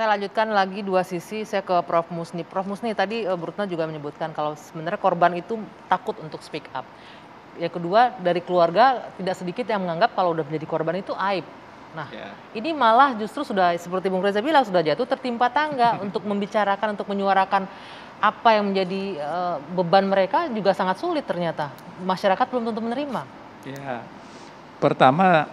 Saya lanjutkan lagi dua sisi, saya ke Prof. Musni. Prof. Musni tadi Bu Retno juga menyebutkan kalau sebenarnya korban itu takut untuk speak up. Yang kedua dari keluarga tidak sedikit yang menganggap kalau udah menjadi korban itu aib. Nah, ini malah justru sudah seperti Bung Reza bilang sudah jatuh tertimpa tangga untuk membicarakan, untuk menyuarakan apa yang menjadi beban mereka juga sangat sulit ternyata. Masyarakat belum tentu menerima. Ya, pertama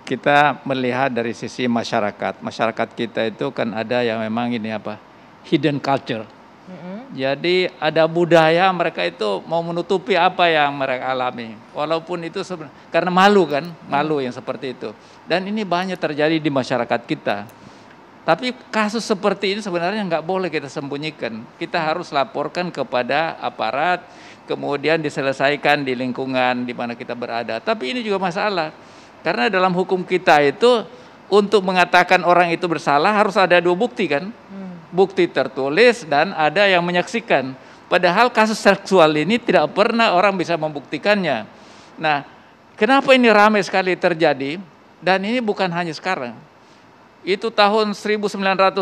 kita melihat dari sisi masyarakat. Masyarakat kita itu kan ada yang memang ini apa, hidden culture. Jadi ada budaya mereka itu mau menutupi apa yang mereka alami. Walaupun itu karena malu kan, malu yang seperti itu. Dan ini banyak terjadi di masyarakat kita. Tapi kasus seperti ini sebenarnya nggak boleh kita sembunyikan. Kita harus laporkan kepada aparat, kemudian diselesaikan di lingkungan di mana kita berada. Tapi ini juga masalah. Karena dalam hukum kita itu untuk mengatakan orang itu bersalah harus ada dua bukti kan. Bukti tertulis dan ada yang menyaksikan. Padahal kasus seksual ini tidak pernah orang bisa membuktikannya. Nah, kenapa ini ramai sekali terjadi? Dan ini bukan hanya sekarang. Itu tahun 1999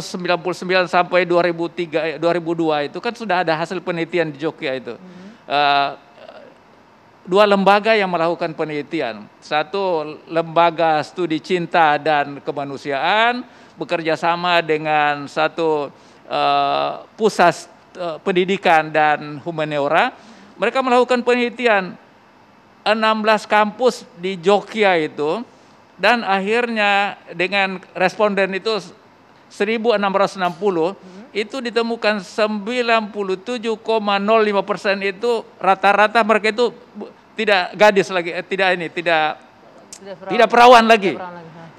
sampai 2002 itu kan sudah ada hasil penelitian di Jogja itu. Dua lembaga yang melakukan penelitian. Satu lembaga studi cinta dan kemanusiaan bekerja sama dengan satu pusat pendidikan dan humaniora. Mereka melakukan penelitian 16 kampus di Jogja itu, dan akhirnya dengan responden itu 1660 itu ditemukan 97,05% itu rata-rata mereka itu tidak gadis lagi, tidak perawan lagi.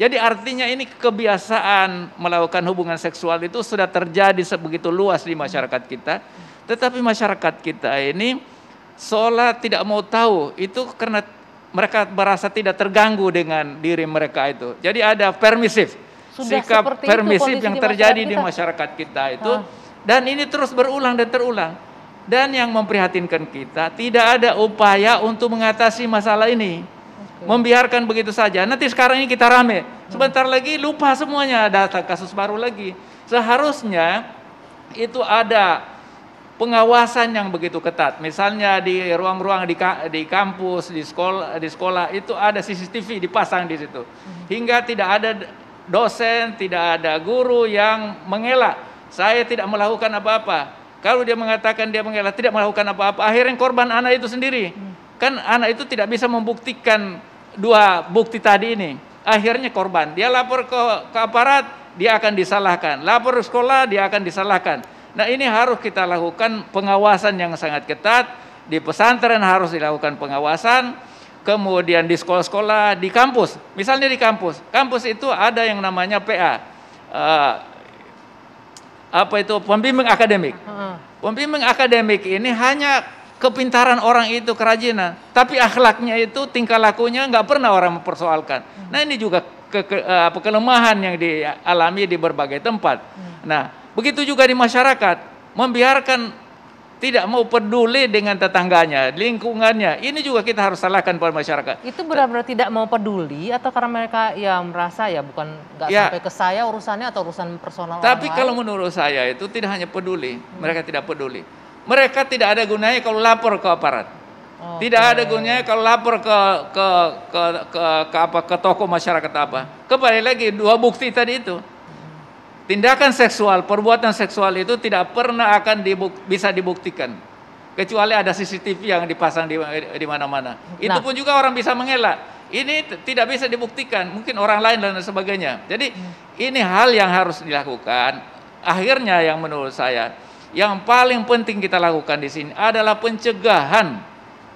Jadi artinya ini kebiasaan melakukan hubungan seksual itu sudah terjadi sebegitu luas di masyarakat kita. Tetapi masyarakat kita ini seolah tidak mau tahu itu karena mereka merasa tidak terganggu dengan diri mereka itu. Jadi ada permisif, sikap permisif yang terjadi di masyarakat kita itu. Dan ini terus berulang dan terulang. Dan yang memprihatinkan kita, tidak ada upaya untuk mengatasi masalah ini. Membiarkan begitu saja. Nanti sekarang ini kita rame. Sebentar lagi lupa semuanya, data kasus baru lagi. Seharusnya itu ada pengawasan yang begitu ketat. Misalnya di ruang-ruang di kampus, di sekolah itu ada CCTV dipasang di situ. Hingga tidak ada dosen, tidak ada guru yang mengelak. Saya tidak melakukan apa-apa. Kalau dia mengatakan dia mengelak, tidak melakukan apa-apa, akhirnya korban anak itu sendiri. Kan anak itu tidak bisa membuktikan dua bukti tadi ini. Akhirnya korban, dia lapor ke aparat, dia akan disalahkan. Lapor ke sekolah, dia akan disalahkan. Nah, ini harus kita lakukan pengawasan yang sangat ketat. Di pesantren harus dilakukan pengawasan. Kemudian di sekolah-sekolah, di kampus. Misalnya di kampus. Kampus itu ada yang namanya PA. Pembimbing akademik. Pembimbing akademik ini hanya kepintaran orang itu, kerajinan. Tapi akhlaknya itu, tingkah lakunya nggak pernah orang mempersoalkan. Nah, ini juga kelemahan yang dialami di berbagai tempat. Nah, begitu juga di masyarakat, membiarkan tidak mau peduli dengan tetangganya, lingkungannya. Ini juga kita harus salahkan pada masyarakat. Itu benar-benar tidak mau peduli atau karena mereka ya merasa ya bukan nggak sampai ke saya urusannya atau urusan personal. Tapi kalau menurut saya itu tidak hanya peduli, mereka tidak peduli. Mereka tidak ada gunanya kalau lapor ke aparat. Tidak ada gunanya kalau lapor ke tokoh masyarakat apa. Kembali lagi dua bukti tadi itu. Tindakan seksual, perbuatan seksual itu tidak pernah akan bisa dibuktikan. Kecuali ada CCTV yang dipasang di mana-mana. Itu pun juga orang bisa mengelak. Ini tidak bisa dibuktikan. Mungkin orang lain dan sebagainya. Jadi ini hal yang harus dilakukan. Akhirnya yang menurut saya, yang paling penting kita lakukan di sini adalah pencegahan.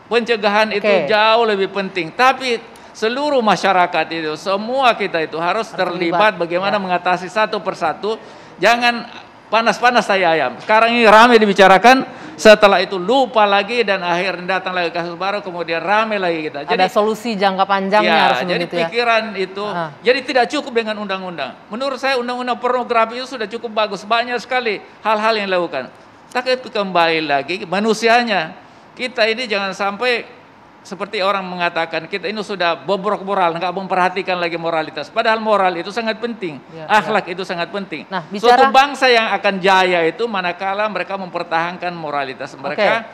Pencegahan itu jauh lebih penting. Tapi seluruh masyarakat itu, semua kita itu harus terlibat bagaimana mengatasi satu persatu. Jangan panas-panas tai ayam. Sekarang ini ramai dibicarakan, setelah itu lupa lagi dan akhirnya datang lagi kasus baru, kemudian ramai lagi kita. Jadi, ada solusi jangka panjangnya harus jadi begitu pikiran itu, jadi tidak cukup dengan undang-undang. Menurut saya undang-undang pornografi itu sudah cukup bagus, banyak sekali hal-hal yang dilakukan. Tapi kembali lagi manusianya, kita ini jangan sampai seperti orang mengatakan kita ini sudah bobrok moral, nggak memperhatikan lagi moralitas. Padahal moral itu sangat penting, akhlak itu sangat penting. Nah, suatu bangsa yang akan jaya itu manakala mereka mempertahankan moralitas mereka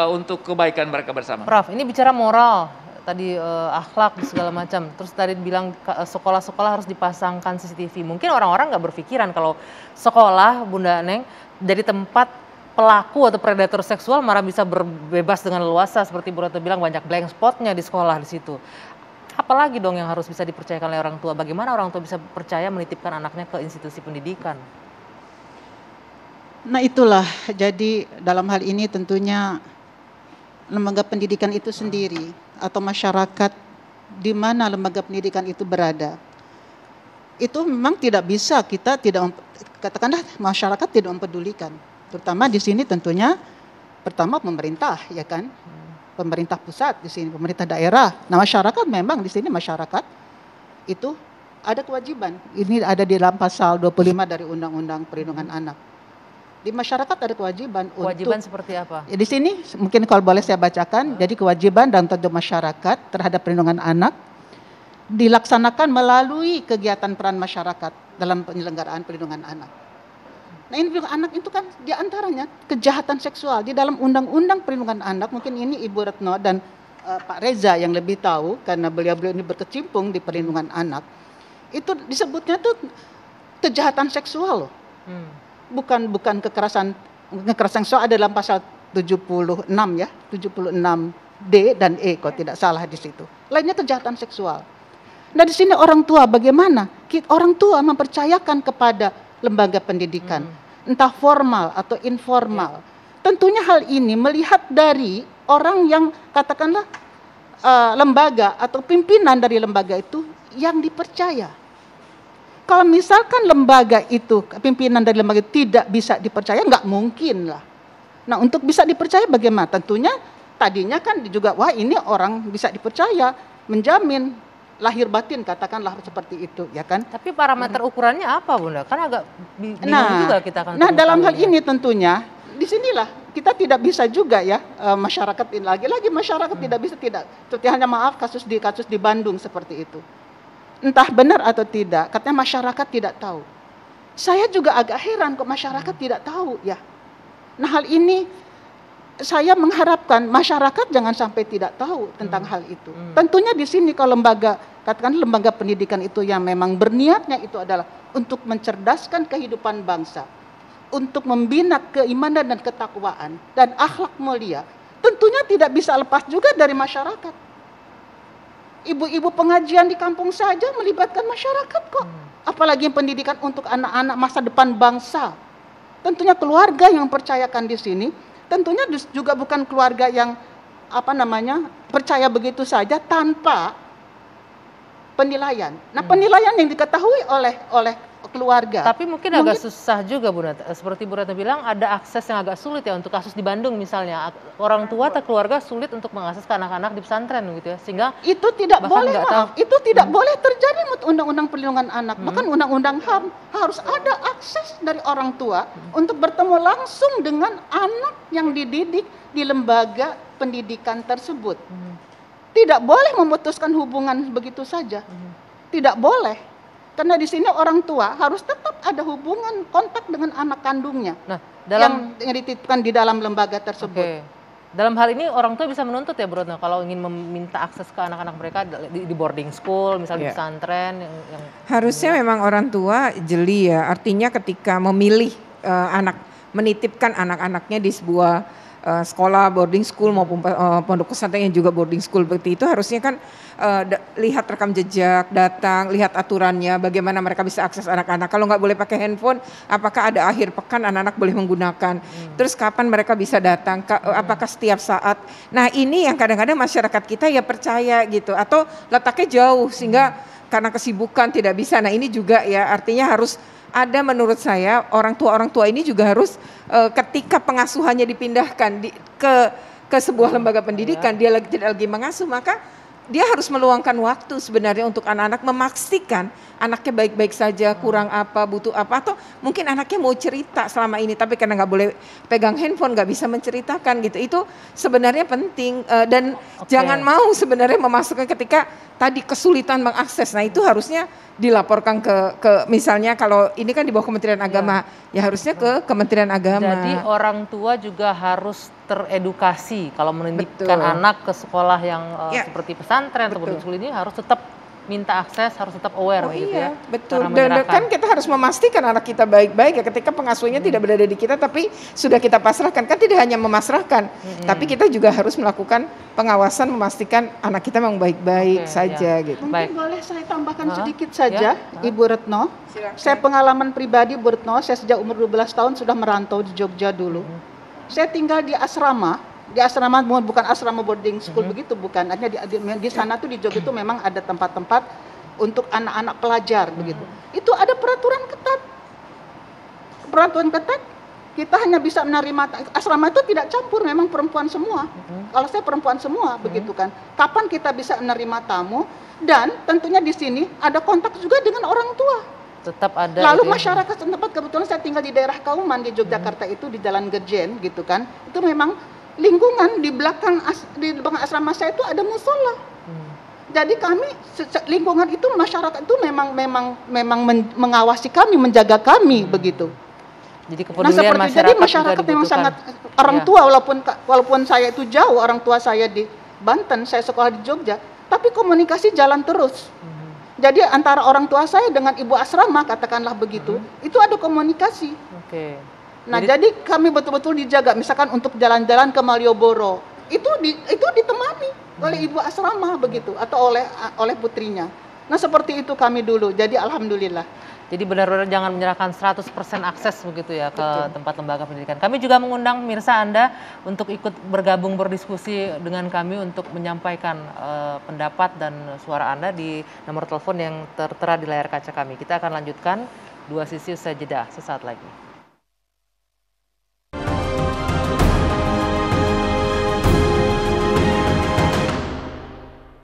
untuk kebaikan mereka bersama. Prof, ini bicara moral, tadi akhlak segala macam. Terus tadi bilang sekolah-sekolah harus dipasangkan CCTV. Mungkin orang-orang nggak berpikiran kalau sekolah, Bunda Neng, jadi tempat pelaku atau predator seksual malah bisa berbebas dengan leluasa, seperti Bu Retno bilang banyak blank spotnya di sekolah di situ. Apalagi dong yang harus bisa dipercayakan oleh orang tua? Bagaimana orang tua bisa percaya menitipkan anaknya ke institusi pendidikan? Nah itulah, jadi dalam hal ini tentunya lembaga pendidikan itu sendiri atau masyarakat di mana lembaga pendidikan itu berada, itu memang tidak bisa kita tidak, katakanlah masyarakat tidak mempedulikan. Terutama di sini tentunya pertama pemerintah, ya kan, pemerintah pusat di sini, pemerintah daerah. Nah masyarakat memang di sini masyarakat itu ada kewajiban. Ini ada di dalam pasal 25 dari Undang-Undang Perlindungan Anak. Di masyarakat ada kewajiban. Kewajiban untuk, seperti apa? Ya, di sini mungkin kalau boleh saya bacakan. Jadi kewajiban dan tentu masyarakat terhadap perlindungan anak dilaksanakan melalui kegiatan peran masyarakat dalam penyelenggaraan perlindungan anak. Nah ini perlindungan anak itu kan diantaranya kejahatan seksual di dalam Undang-Undang Perlindungan Anak. Mungkin ini Ibu Retno dan Pak Reza yang lebih tahu karena beliau-beliau ini berkecimpung di perlindungan anak. Itu disebutnya tuh kejahatan seksual loh. Bukan kekerasan seksual ada dalam pasal 76 ya, 76D dan E kalau tidak salah di situ. Lainnya kejahatan seksual. Nah di sini orang tua bagaimana? Orang tua mempercayakan kepada lembaga pendidikan, entah formal atau informal. Tentunya hal ini melihat dari orang yang katakanlah lembaga atau pimpinan dari lembaga itu yang dipercaya. Kalau misalkan lembaga itu, pimpinan dari lembaga itu tidak bisa dipercaya, nggak mungkin lah. Nah untuk bisa dipercaya bagaimana? Tentunya tadinya kan juga, wah ini orang bisa dipercaya, menjamin lahir batin katakanlah seperti itu ya kan. Tapi parameter ukurannya apa Bunda? Kan agak bingung juga kita kan. Nah dalam hal ini tentunya disinilah kita tidak bisa juga ya masyarakat ini lagi masyarakat tidak bisa seperti hanya maaf kasus di Bandung seperti itu. Entah benar atau tidak, katanya masyarakat tidak tahu. Saya juga agak heran kok masyarakat tidak tahu ya. Nah hal ini saya mengharapkan masyarakat jangan sampai tidak tahu tentang hal itu. Tentunya di sini kalau katakan lembaga pendidikan itu yang memang berniatnya itu adalah untuk mencerdaskan kehidupan bangsa, untuk membina keimanan dan ketakwaan dan akhlak mulia, tentunya tidak bisa lepas juga dari masyarakat. Ibu-ibu pengajian di kampung saja melibatkan masyarakat kok. Apalagi pendidikan untuk anak-anak masa depan bangsa. Tentunya keluarga yang percayakan di sini. Tentunya juga bukan keluarga yang percaya begitu saja tanpa penilaian. Nah penilaian yang diketahui oleh keluarga. Tapi mungkin agak susah juga Bu Retno. Seperti Bu Retno bilang ada akses yang agak sulit ya untuk kasus di Bandung misalnya. Orang tua atau keluarga sulit untuk mengakses ke anak-anak di pesantren gitu ya. Sehingga itu tidak boleh itu tidak boleh terjadi menurut Undang-Undang Perlindungan Anak. Bahkan Undang-Undang HAM harus ada akses dari orang tua untuk bertemu langsung dengan anak yang dididik di lembaga pendidikan tersebut. Tidak boleh memutuskan hubungan begitu saja. Tidak boleh. Karena di sini orang tua harus tetap ada hubungan kontak dengan anak kandungnya. Nah, yang dititipkan di dalam lembaga tersebut. Dalam hal ini orang tua bisa menuntut ya Bu Retno kalau ingin meminta akses ke anak-anak mereka di boarding school, misalnya di pesantren yang harusnya memang orang tua jeli ya. Artinya ketika memilih menitipkan anak-anaknya di sebuah sekolah boarding school maupun pondok pesantren yang juga boarding school seperti itu harusnya kan lihat rekam jejak, datang, lihat aturannya, bagaimana mereka bisa akses anak-anak. Kalau nggak boleh pakai handphone, apakah ada akhir pekan anak-anak boleh menggunakan? Terus kapan mereka bisa datang? Apakah setiap saat? Nah ini yang kadang-kadang masyarakat kita ya percaya gitu, atau letaknya jauh sehingga karena kesibukan tidak bisa. Nah ini juga ya artinya harus ada menurut saya orang tua ini juga harus ketika pengasuhannya dipindahkan ke sebuah lembaga pendidikan, dia tidak lagi mengasuh, maka dia harus meluangkan waktu sebenarnya untuk anak-anak, memastikan anaknya baik-baik saja, kurang apa, butuh apa, atau mungkin anaknya mau cerita selama ini tapi karena nggak boleh pegang handphone nggak bisa menceritakan gitu. Itu sebenarnya penting, dan jangan mau sebenarnya memasukkan ketika tadi kesulitan mengakses. Nah itu harusnya dilaporkan ke misalnya kalau ini kan di bawah Kementerian Agama, ya harusnya ke Kementerian Agama. Jadi orang tua juga harus teredukasi kalau menitipkan anak ke sekolah yang seperti pesantren atau boarding school ini harus tetap minta akses, harus tetap aware gitu ya. Betul. Dan kan kita harus memastikan anak kita baik-baik ya ketika pengasuhnya tidak berada di kita tapi sudah kita pasrahkan. Kan tidak hanya memasrahkan, tapi kita juga harus melakukan pengawasan memastikan anak kita memang baik-baik saja gitu. Mungkin boleh saya tambahkan sedikit saja, Ibu Retno. Saya pengalaman pribadi Bu Retno, saya sejak umur 12 tahun sudah merantau di Jogja dulu. Saya tinggal di asrama bukan asrama boarding school begitu, bukan. Hanya di sana tuh di Jogja itu memang ada tempat-tempat untuk anak-anak pelajar begitu. Itu ada peraturan ketat. Peraturan ketat, kita hanya bisa menerima, asrama itu tidak campur, memang perempuan semua. Kalau saya perempuan semua begitu kan. Kapan kita bisa menerima tamu, dan tentunya di sini ada kontak juga dengan orang tua. Tetap ada. Lalu masyarakat setempat, kebetulan saya tinggal di daerah Kauman di Yogyakarta itu di Jalan Gejen gitu kan. Itu memang lingkungan di belakang asrama saya itu ada musola. Jadi kami lingkungan itu masyarakat itu memang mengawasi kami, menjaga kami begitu. Jadi kepedulian jadi masyarakat memang sangat, orang tua walaupun saya itu jauh, orang tua saya di Banten, saya sekolah di Jogja, tapi komunikasi jalan terus. Jadi antara orang tua saya dengan ibu asrama, katakanlah begitu, itu ada komunikasi. Nah, jadi kami betul-betul dijaga, misalkan untuk jalan-jalan ke Malioboro, itu ditemani oleh ibu asrama begitu, atau oleh putrinya. Nah, seperti itu kami dulu. Jadi alhamdulillah. Jadi benar-benar jangan menyerahkan 100% akses begitu ya ke tempat lembaga pendidikan. Kami juga mengundang pemirsa Anda untuk ikut bergabung berdiskusi dengan kami untuk menyampaikan pendapat dan suara Anda di nomor telepon yang tertera di layar kaca kami. Kita akan lanjutkan dua sisi usai jeda sesaat lagi.